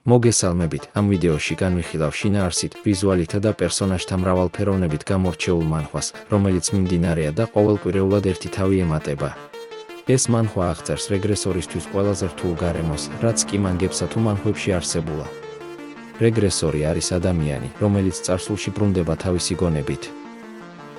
მოგესალმებით, ამ ვიდეოში განვიხილავ შინაარსით, ვიზუალითა და პერსონაჟთა მრავალფეროვნებით გამორჩეულ მანხვას, რომელიც მიმდინარეა და ყოველკვირეულად ერთი თავი ემატება. ეს მანხვა აღწერს რეგრესორისთვის ყველაზე რთულ გარემოს, რაც კი მანგებსა თუ მანხვებში არსებულა. რეგრესორი არის ადამიანი, რომელიც წარსულში ბრუნდება თავისი გონებით.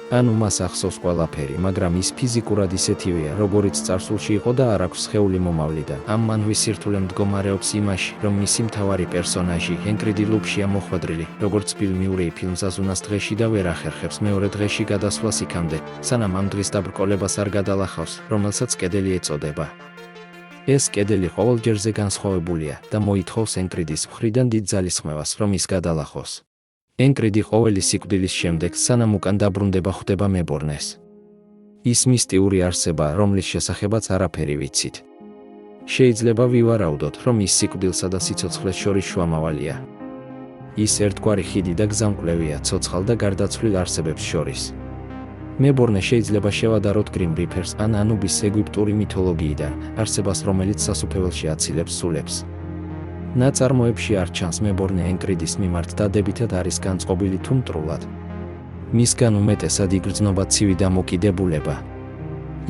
ანუ მას ახსოვს ყველაფერი, მაგრამ ის ფიზიკურად ისეთივეა, როგორიც წარსულში იყო და არ აქვს სხეული მომავლიდან. ამ მანხვის სირთულე მდგომარეობს იმაში, რომ მისი მთავარი პერსონაჟი, ენკრიდი ლუპშია მოხვედრილი, როგორც ფილმიური ფილმს აზუნას დღეში და ვერ ახერხებს მეორე დღეში გადასვლას იქამდე, სანამ ამ დღის დაბრკოლებას არ გადალახავს, რომელსაც კედელი ეწოდება. ეს კედელი ყოველჯერზე განსხვავებულია და მოითხოვს ენკრიდის მხრიდან დიდ ძალისხმევას, რომ ის გადალახოს. ენკრიდი ყოველი სიკვდილის შემდეგ, სანამ უკან დაბრუნდება, ხვდება მებორნეს. ის მისტიური არსებაა, რომლის შესახებაც არაფერი ვიცით. შეიძლება ვივარაუდოთ, რომ ის სიკვდილსა და სიცოცხლეს შორის შუამავალია. ის ერთგვარი ხიდი და გზამკვლევია ცოცხალ და გარდაცვლილ არსებებს შორის. მებორნე შეიძლება შევადაროთ გრიმ რიფერს ან ანუბის ეგვიპტური მითოლოგიიდან, არსებას, რომელიც სასუფეველში აცილებს სულებს. ნაწარმოებში არ ჩანს მებორნე ენკრიდის მიმართ დადებითად არის განწყობილი თუ მტრულად. მისგან უმეტესად იგრძნობა ცივი დამოკიდებულება.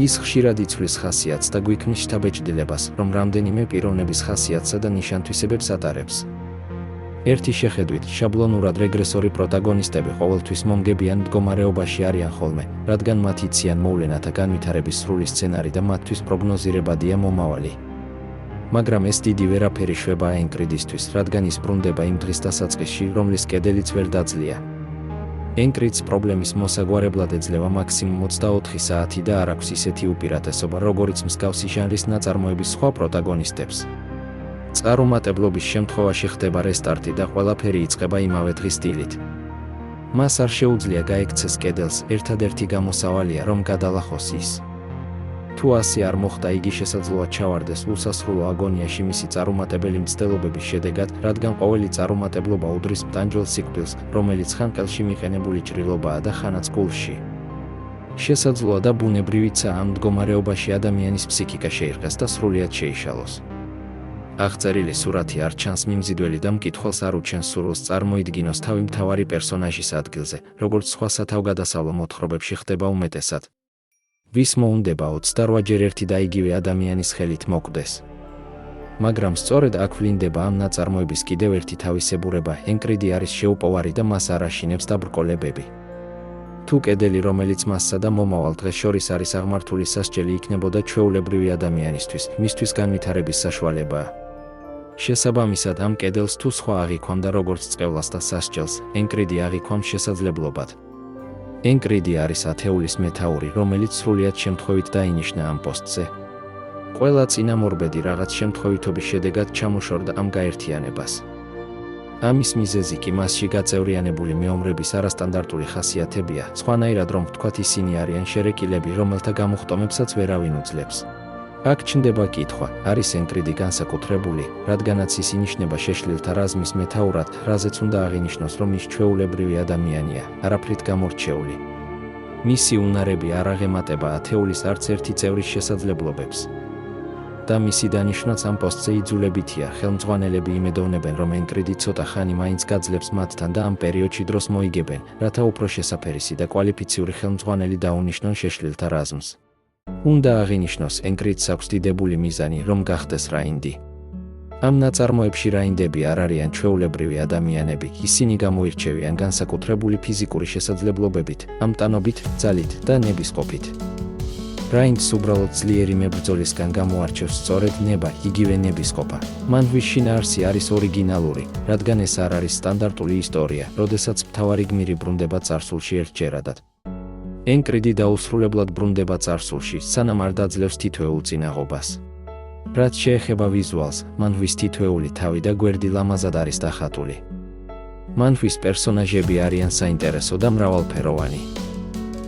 ის ხშირად იცვლის ხასიათს და გვიქმნის შთაბეჭდილებას, რომ რამდენიმე პიროვნების ხასიათსა და ნიშანთვისებებს ატარებს. ერთი შეხედვით, შაბლონურად რეგრესორი პროტაგონისტები ყოველთვის მომგებიან მდგომარეობაში არიან ხოლმე, რადგან მათ იციან მოვლენათა განვითარების სრული სცენარი და მათთვის პროგნოზირებადია მომავალი. მაგრამ ეს დიდი ვერაფერი შვებაა ენკრიდისთვის, რადგან ის ბრუნდება იმ დღის დასაწყისში, რომლის კედელიც ვერ დაძლია. ენკრიდს პრობლემის მოსაგვარებლად ეძლევა მაქსიმუმ 24 საათი და არ აქვს ისეთი უპირატესობა, როგორიც მსგავსი ჟანრის ნაწარმოების სხვა პროტაგონისტებს. წარუმატებლობის შემთხვევაში ხდება რესტარტი და ყველაფერი იწყება იმავე დღის სტილით. მას არ შეუძლია გაექცეს კედელს, ერთადერთი გამოსავალია, რომ გადალახოს ის. თუ ასე არ მოხდა, იგი შესაძლოა ჩავარდეს უსასრულო აგონიაში მისი წარუმატებელი მცდელობების შედეგად, რადგან ყოველი წარუმატებლობა უდრის მტანჯველ სიკვდილს, რომელიც ხან ყელში მიყენებული ჭრილობაა და ხანაც გულში. შესაძლოა და ბუნებრივიცა ამ მდგომარეობაში ადამიანის ფსიქიკა შეირყეს და სრულიად შეიშალოს. აღწერილი სურათი არ ჩანს მიმზიდველი და მკითხველს არ უჩენს სურვილს წარმოიდგინოს თავი მთავარი პერსონაჟის ადგილზე, როგორც სხვა სათავგადასავლო მოთხრობებში ხდება უმეტესად. ვის მოუნდება 28-ჯერ ერთი და იგივე ადამიანის ხელით მოკვდეს. მაგრამ სწორედ აქ ვლინდება ამ ნაწარმოების კიდევ ერთი თავისებურება, ენკრიდი არის შეუპოვარი და მას არ აშინებს დაბრკოლებები. თუ კედელი, რომელიც მასსა და მომავალ დღეს შორის არის აღმართული სასჯელი იქნებოდა ჩვეულებრივი ადამიანისთვის, მისთვის განვითარების საშუალებაა. შესაბამისად ამ კედელს თუ სხვა აღიქვამდა როგორც წყევლას და სასჯელს, ენკრიდი აღიქვამს შესაძლებლობად. ენკრიდი არის ათეულის მეთაური, რომელიც სრულიად შემთხვევით დაინიშნა ამ პოსტზე. ყველა წინამორბედი რაღაც შემთხვევითობის შედეგად ჩამოშორდა ამ გაერთიანებას. ამის მიზეზი კი მასში გაწევრიანებული მეომრების არასტანდარტული ხასიათებია, სხვანაირად რომ ვთქვათ, ისინი არიან შერეკილები, რომელთა გამოხტომებსაც ვერავინ უძლებს. აქ ჩნდება კითხვა, არის ენკრიდი განსაკუთრებული, რადგანაც ის ინიშნება შეშლილთა რაზმის მეთაურად, რაზეც უნდა აღინიშნოს, რომ ის ჩვეულებრივი ადამიანია, არაფრით გამორჩეული. მისი უნარები არ აღემატება ათეულის არც ერთი წევრის შესაძლებლობებს. და მისი დანიშვნაც ამ პოსტზე იძულებითია, ხელმძღვანელები იმედოვნებენ, რომ ენკრიდი ცოტა ხანი მაინც გაძლებს მათთან და ამ პერიოდში დროს მოიგებენ, რათა უფრო შესაფერისი და კვალიფიციური ხელმძღვანელი დაუნიშნონ შეშლილთა რაზმს. უნდა აღინიშნოს, ენკრიდს აქვს დიდებული მიზანი, რომ გახდეს რაინდი. ამ ნაწარმოებში რაინდები არ არიან ჩვეულებრივი ადამიანები, ისინი გამოირჩევიან განსაკუთრებული ფიზიკური შესაძლებლობებით, ამტანობით, ძალით და ნებისყოფით. რაინდს უბრალოდ ძლიერი მებრძოლისგან გამოარჩევს სწორედ ნება, იგივე ნებისყოფა. მანხვის შინაარსი არის ორიგინალური, რადგან ეს არ არის სტანდარტული ისტორია, როდესაც მთავარი გმირი ბრუნდება წარსულში ერთჯერადად. ენკრიდი დაუსრულებლად ბრუნდება წარსულში, სანამ არ დაძლევს თითოეულ წინაღობას. რაც შეეხება ვიზუალს, მანხვის თითოეული თავი და გვერდი ლამაზად არის დახატული. მანხვის პერსონაჟები არიან საინტერესო და მრავალფეროვანი.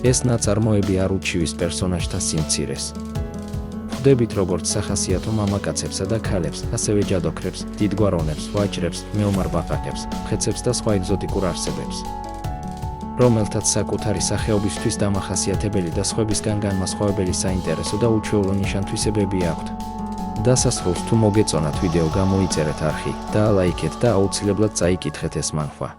ეს ნაწარმოები არ უჩივის პერსონაჟთა სიმცირეს. ხვდებით როგორც სახასიათო მამაკაცებსა და ქალებს, ასევე ჯადოქრებს, დიდგვაროვნებს, ვაჭრებს, მეომარ ბაყაყებს, მხეცებს და სხვა ეგზოტიკურ არსებებს. რომელთაც საკუთარი სახეობისთვის დამახასიათებელი და სხვებისგან განმასხვავებელი საინტერესო და უჩვეულო ნიშანთვისებები აქვთ. დასასრულს თუ მოგეწონათ ვიდეო, გამოიწერეთ არხი, დაალაიქეთ და აუცილებლად წაიკითხეთ ეს მანხვა.